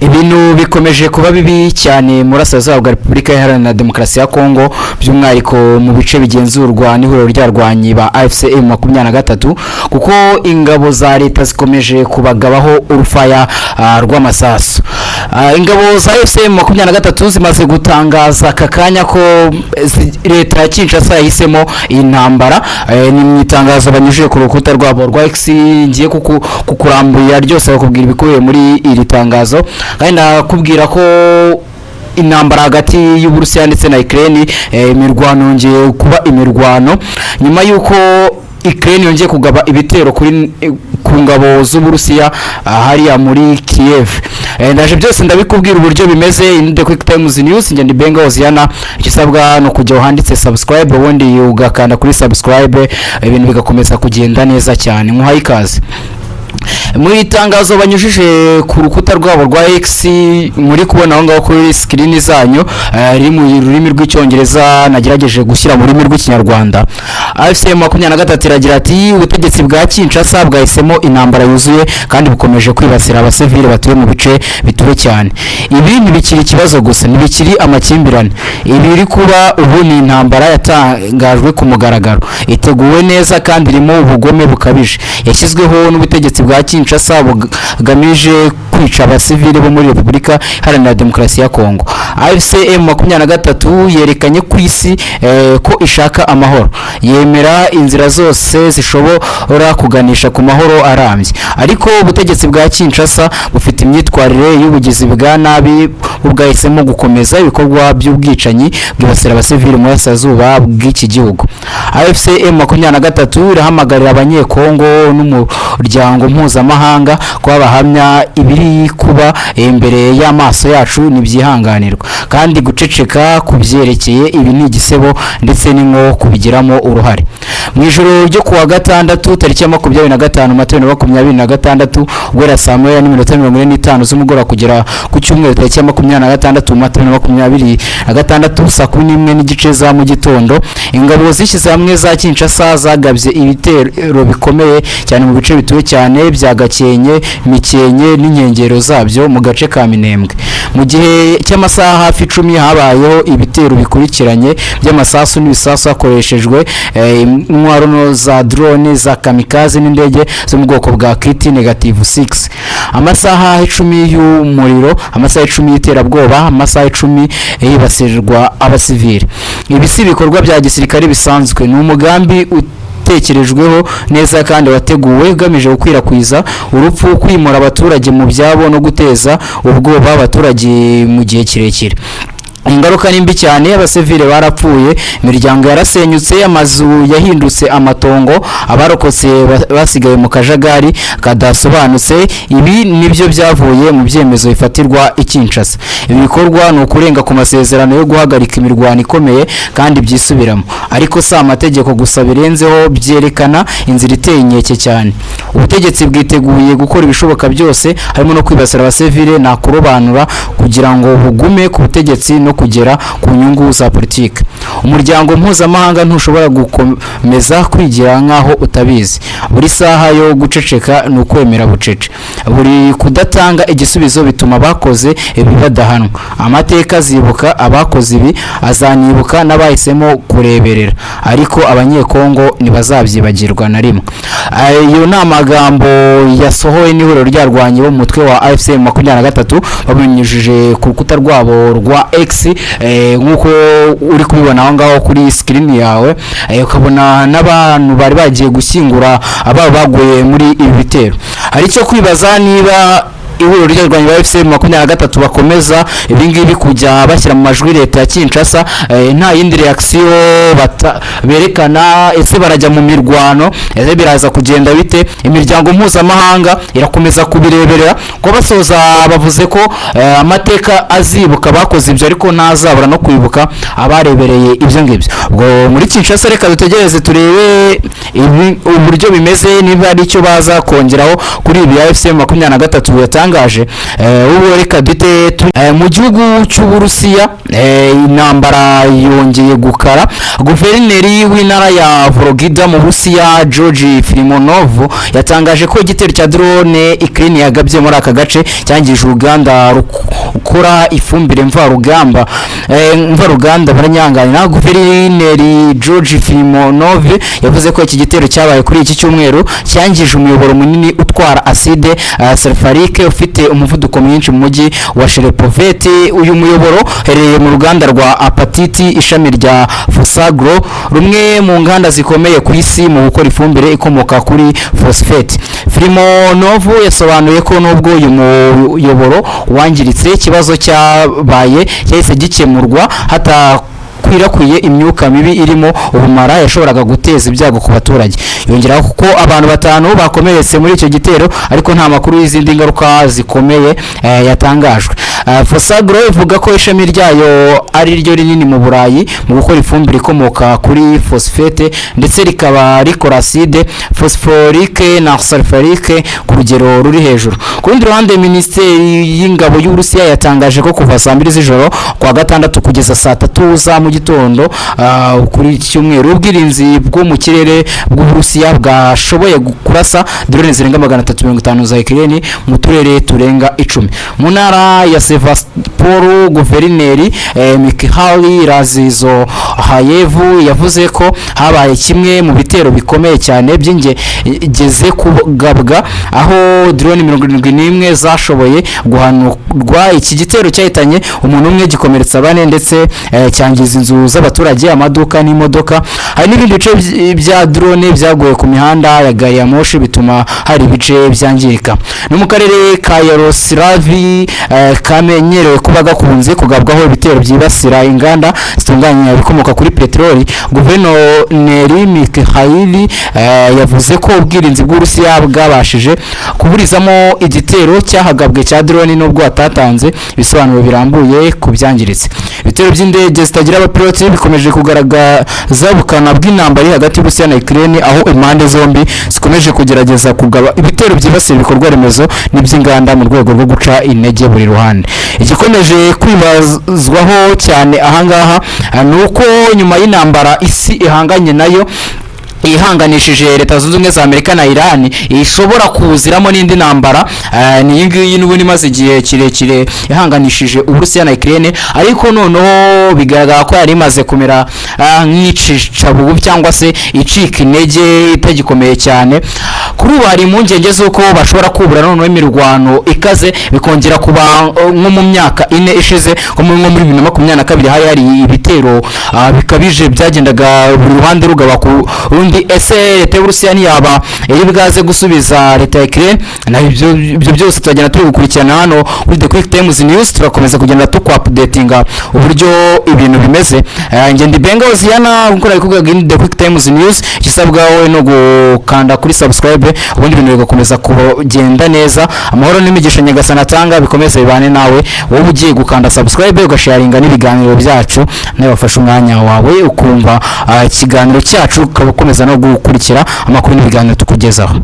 ibintu bikomeje kuba bibi cyane muri Burasirazuba bwa Repubulika Iharanira Demokarasi ya Kongo by'umwihariko mu bice bigenzurwa n'ihuriro ryarwanyi ba AFC M23 kuko ingabo za leta zikomeje kubagabaho urufaya rw'amasasu. Ingabo za AFC M23 zimaze gutangaza kakanya ko leta ya Kinshasa yahisemo intambara. Ni mu itangazo banyujije ku rukuta rwabo rwa X, ngiye kukuramburira ryose bakubwira ibikubiye muri iri tangazo, kandi nakubwira ko intambara hagati y'Uburusiya ndetse na Ukraine imirwano yongeye kuba imirwano nyuma y'uko Ukraine yongeye kugaba ibitero ku ngabo z'Uburusiya hariya muri Kiev. Ndaje byose ndabikubwira uburyo bimeze in the quick times news. Njye ndi Benga Oziana, ikisabwa no kujya handitse subscribe ubundi ugakanda kuri subscribe, ibintu bigakomeza kugenda neza cyane. Muhaye ikaze. Mu itangazo banyujije ku rukuta rwabo rwa X muri kubona aho ngaho kuri screen zanyu, riri mu rurimi rw'icyongereza nagerageje gushyira mu rurimi rw'ikinyarwanda. AFC M23 iragira ati ubutegetsi bwa Kinshasa bwahisemo intambara yuzuye kandi bukomeje kwibasira abasivile batuye mu bice bituwe cyane. Ibi ntibikiri ikibazo gusa, ntibikiri amakimbirane. Ibi iri kuba ubu ni intambara yatangajwe ku mugaragaro, iteguwe neza kandi irimo ubugome bukabije, yashyizweho n'ubutegetsi bwa Kinshasa bugamije kwica abasivile bo muri Repubulika Iharanira Demokarasi ya Kongo. AFC M23 yerekanye ku isi ko ishaka amahoro, yemera inzira zose zishobora kuganisha ku mahoro arambye, ariko ubutegetsi bwa Kinshasa bufite imyitwarire y'ubugizi bwa nabi, bwahisemo gukomeza ibikorwa by'ubwicanyi bwibasira abasivile mu Burasirazuba bw'iki gihugu. AFC M23 irahamagarira abanyekongo n'umuryango mpuzamahanga ko bahamya ibiri kuba imbere y'amaso yacu nibyihanganirwa, kandi guceceka kubyerekeye ibi ni igisebo ndetse n'inko kubigiramo uruhare. Mu ijoro ryo kuwa gatandatu tariki ya 25 Mata 2026 ubwo saa 1:45 z'umugoroba kugera ku cyumweru tariki ya 26 Mata 2026 saa 11:00 za mu gitondo, ingabo zishyize hamwe za Kinshasa zagabye ibitero bikomeye cyane mu bice bituwe cyane bya Gakenke, Mikenke n'inkengero zabyo mu gace ka Minembwe. Mu gihe cy'amasaha hafi 10 habayeho ibitero bikurikiranye by'amasasu n'ibisasu hakoreshejwe intwaro za drone za kamikaze n'indege zo mu bwoko bwa KT-6. Amasaha 10 y'umuriro, amasaha 10 y'iterabwoba, amasaha 10 yibasirwa abasivile. Ibi si ibikorwa bya gisirikare bisanzwe, ni umugambi tekerejweho neza kandi wateguwe ugamije gukwirakwiza urupfu, kwimura abaturage mu byabo no guteza ubwoba abaturage mu gihe kirekire. Ingaruka nimbi cyane, abasivile barapfuye, imiryango yarasenyutse, amazu yahindutse amatongo, abarokotse basigaye mu kajagari kadasobanutse. Ibi nibyo byavuye mu byemezo bifatirwa Kinshasa. Ibi bikorwa no kurenga ku masezerano yo guhagarika imirwano ikomeye kandi byisubiramo, ariko si amategeko gusa birenzeho, byerekana inzira iteye inkeke cyane. Ubutegetsi bwiteguye gukora ibishoboka byose, harimo no kwibasira abasivile na kurobanura kugira ngo bugume ku butegetsi no kugera ku nyungu za politiki. Umuryango mpuzamahanga ntushobora gukomeza kwigira nkaho utabizi. Buri saha yo guceceka ni ukwemera bucece. Buri kudatanga igisubizo bituma abakoze ibi badahanwa. Amateka zibuka abakoze ibi, azanibuka n'abahisemo kureberera, ariko abanyekongo ntibazabyibagirwa na rimwe. Iyo ni amagambo yasohowe n'ihuriro ryarwanyi bo mu mutwe wa AFC M23 babinyujije ku rukuta rwabo rwa X, nk'uko uri kubibona aho ngaho kuri screen yawe, ukabona n'abantu bari bagiye gushyingura aba baguye muri ibi bitero. Hari cyo kwibaza niba ihuriro ryarwanyi ba AFC M23 bakomeza ibingibi kujya bashyira mu majwi leta ya Kinshasa, nta yindi reaction berekana, ese barajya mu mirwano, ese biraza kugenda bite? Imiryango mpuzamahanga irakomeza kubireberera ko basoza bavuze ko amateka azibuka bakoze ibyo, ariko ntazabura no kwibuka abarebereye ibyo ngibyo. Ubwo muri Kinshasa reka dutegereze turebe uburyo bimeze, niba ari icyo baza kongeraho kuri ibi AFC M23 yatanga yatangaje. Ubu reka dute mu gihugu cy'Uburusiya intambara yongeye gukara. Guverineri w'intara ya Vologda mu Burusiya Georgy Filimonov yatangaje ko igitero cya drone Ukraine yagabye muri aka gace cyangije uruganda rukora ifumbire mvaruganda baranyangana. Guverineri Georgy Filimonov yavuze ko iki gitero cyabaye kuri iki cyumweru cyangije umuyoboro munini utwara acide sulfurique ufite umuvuduko mwinshi mu mujyi wa Sherepovet. Uyu muyoboro hereye mu ruganda rwa Apatiti ishami rya Fosagro, rumwe mu nganda zikomeye ku isi mu gukora ifumbire ikomoka kuri phosphate. Filimonov yasobanuye ko nubwo uyu muyoboro wangiritse, ikibazo cyabaye cyahise gikemurwa hatakwirakwiye imyuka mibi irimo ubumara yashoboraga guteza ibyago ku baturage. Yongeraho ko abantu 5 bakomeretse muri icyo gitero ariko nta makuru y'izindi ngaruka zikomeye yatangajwe. Fosagro ivuga ko ishami ryayo ari ryo rinini mu Burayi mu gukora ifumbire ikomoka kuri phosphate ndetse rikaba rikora acide phosphorique na sulfurique ku rugero ruri hejuru. Ku rundi ruhande, Minisiteri y'Ingabo y'Uburusiya yatangaje ko kuva saa 2 z'ijoro kwa gatandatu kugeza saa 3 za mu gitondo kuri iki cyumweru ubwirinzi bwo mu kirere bw'Uburusiya bwashoboye kurasa drone zirenga 350 za Ukraine mu turere turenga 10. Mu ntara ya Sevastopol, Guverineri Mikhail Razizohayev yavuze ko habaye kimwe mu bitero bikomeye cyane by'ingeze kugabwa aho drone 71 zashoboye guhanurwa. Iki gitero cyahitanye umuntu umwe gikomeretsa 4 ndetse cyangiza inzu z'abaturage, amaduka n'imodoka. Hari n'ibindi bice bya drone byaguye ku mihanda ya gari ya moshi bituma hari ibice byangirika. No mu karere ka Yaroslavi kamenyerewe kuba gakunze kugabwaho ibitero byibasira inganda zitunganya ibikomoka kuri peteroli. Guverineri Mikhail yavuze ko ubwirinzi bw'Uburusiya bwabashije kuburizamo igitero cyahagabwe cya drone nubwo atatanze ibisobanuro birambuye ku byangiritse. Ibitero by'indege zitagira abapiloti bikomeje kugaragaza ubukana bw'intambara hagati y'Uburusiya na Ukraine, aho impande zombi zikomeje kugerageza kugaba ibitero byibasira ibikorwa remezo n'iby'inganda mu rwego rwo guca intege buri ruhande. Igikomeje kwibazwaho cyane ahangaha nuko nyuma y'intambara isi ihanganye nayo ihanganishije Leta Zunze Ubumwe za Amerika na Iran ishobora kuziramo n'indi ntambara ni ngiyi n'ubundi maze igihe kirekire ihanganishije Uburusiya na Ukraine, ariko noneho bigaragara ko yari imaze kumera nk'icica bugufi cyangwa se icika intege itagikomeye cyane. Kuri ubu hari impungenge z'uko bashobora kubura noneho imirwano ikaze bikongera kuba nko mu myaka 4 ishize, nko muri 2022 hari ibitero bikabije byagendaga buri ruhande rugaba ku rundi. Ese Leta y'Uburusiya ntiyaba iri bwaze gusubiza Leta ya Ukraine? Na ibyo byose tugenda turi gukurikirana hano kuri The Quick Times News, turakomeza kugenda tukwa-updatinga uburyo ibintu bimeze. Nge ndi Benga Oziana gukora ikugaga The Quick Times News, gisabwa wowe no gukanda kuri subscribe ubundi ibintu bigakomeza kugenda neza. Amahoro n'imigisha Nyagasani atanga bikomeze bibane nawe, wowe ugiye gukanda subscribe ugasharinga n'ibiganiro byacu nawe wafashe umwanya wawe ukumva ikiganiro cyacu ukomeza no gukurikira amakuru n'ibiganiro tukugezaho.